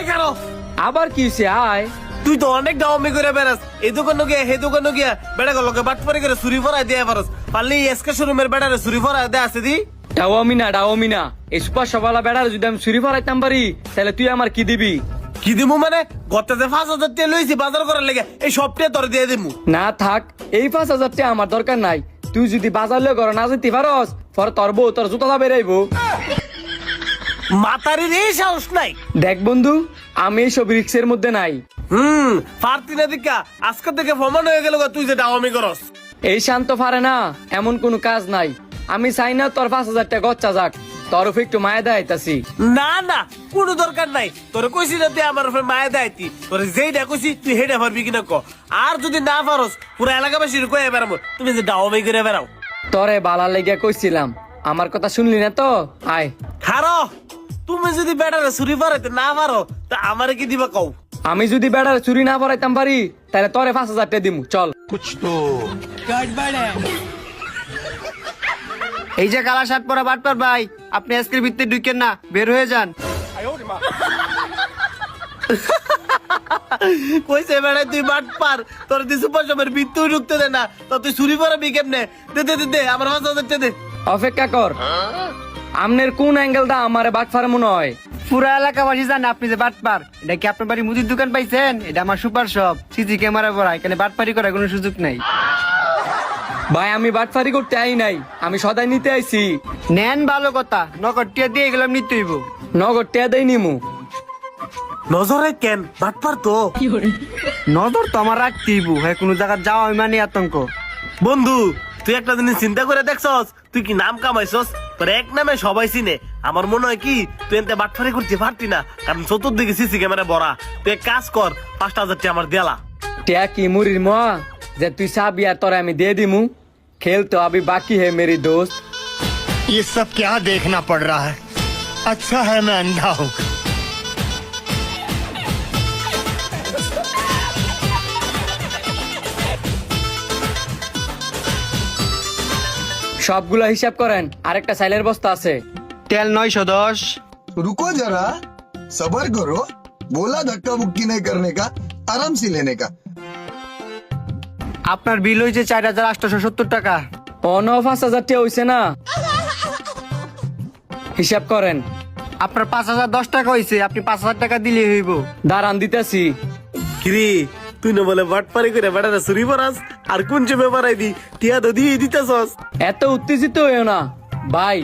এই কারো আবার কি হইছে আয়? তুই তো অনেক ডাউমি করে বেড়াস, এই দোকান গিয়া হে দোকান গিয়া বেড়া গেল বাটপারি করে চুরি ফরাই দিয়ে পারস। পারলে এসকে শোরুমের বেড়ারে চুরি ফরাই দে আছে দি। ডাওমিনা এই সুপার সবালা বেড়ার যদি আমি চুরি ফরাইতাম পারি তাহলে তুই আমার কি দিবি? কি দিমু মানে গতে যে 5,000 টাকা লইছি বাজার করার লেগে, এই সবটা তোর দিয়ে দিমু। না থাক, এই 5,000 টাকা আমার দরকার নাই। তুই যদি বাজার লয়ে ঘর না যেতে পারস পরে তোর বউ তোর জুতা বেরাইবো। মাতারি রে সাহস নাই। দেখ বন্ধু, আমি এইসব রিক্সের মধ্যে নাই। পারতি না দিকা আজকে থেকে প্রমাণ হয়ে গেল তুই যে ডাউমি করস। এই শান্ত পারে না এমন কোনো কাজ নাই। আমি চাই না তোর 5,000 টাকা গচ্চা যাক, তোর উপর একটু মায়া দেয়াইতাছি। না না কোনো দরকার নাই, তোরে কইছি না তুই আমার উপর মায়া দেয়তি, তোরে যেইটা কইছি তুই হেডা পারবি কিনা ক। আর যদি না পারস পুরো এলাকাবাসীর কয়ে বেড়াবো তুমি যে ডাউমি করে বেড়াও। তোরে বালা লেগে কইছিলাম, আমার কথা শুনলি না তো? আয় খারো, তুমি যদি বেড়ারে চুরি পারাইতে না পারো তা আমারে কি দিবা কও? আমি যদি বেড়ার চুরি না পড়াইতাম পারি তাহলে তোরে 5,000 টাকা দিমু, চল। এই যে কালা শার্ট পরা বাটপার ভাই, আপনি আজকের ভিত্তিতে ঢুকেন না, বের হয়ে যান। কইছে বেড়াই তুই বাট পার, তোর দি সুপার শপের ভিতরে ঢুকতে দে না, তো তুই চুরি পারাবি কেমনে? দে দে দে দে আমার 5,000 টাকা দে। অপেক্ষা কর, আমনের কোন অ্যাঙ্গেল দা আমারে বাটফার মনে হয়? পুরা এলাকাবাসী জানে আপনি যে বাটপার। এটা কি আপনার বাড়ি মুদির দোকান পাইছেন? এটা আমার সুপার শপ, সিসি ক্যামেরা ভরা, এখানে বাটপারি করার কোনো সুযোগ নাই। ভাই আমি বাটফারি করতে আই নাই, আমি সদাই নিতে আইছি। নেন ভালো কথা, নগদ টিয়া দিয়ে গেলাম নিতে হইব। নগদ টিয়া দেই নিমু। নজরে কেন বাট পার তো? নজর তো আমার রাখতে হইব, হ্যাঁ কোনো জায়গায় যাওয়া মানে আতঙ্ক। বন্ধু তুই একটা জিনিস চিন্তা করে দেখছস, তুই কি নাম কামাইছস? তোর এক নামে সবাই চিনে। আমার মনে হয় কি তুই এতে বাটফারি করতে পারতি না, কারণ চতুর্দিকে সিসি ক্যামেরা ভরা। তুই এক কাজ কর, 5,000 টাকা আমার দেলা। টিয়া কি মুড়ির মোয়া যে তুই চাবি আর তোরে আমি দিয়ে দিমু? খেল তো अभी बाकी है मेरी दोस्त। ये सब क्या देखना पड़ रहा है? अच्छा है मैं अंधा हूँ। সবগুলো হিসাব করেন, আরেকটা সাইলের বস্তা আছে। তেল 910। रुको जरा, सबर करो। बोला धक्का मुक्की नहीं करने का, आराम से लेने का। আপনার বিল হয়েছে 4,870 টাকা। অন 5,000 টাকা হইছে না? হিসাব করেন। আপনার 5,010 টাকা হয়েছে, আপনি 5,000 টাকা দিলে হইব। দাঁড়ান দিতেছি। কিরে তুই না বলে বাটপারি করে বেড়ারে চুরি পরাস, আর কোন চেপে পারাই দি টিয়া তো দিয়ে দিতেছস। এত উত্তেজিত হইও না ভাই।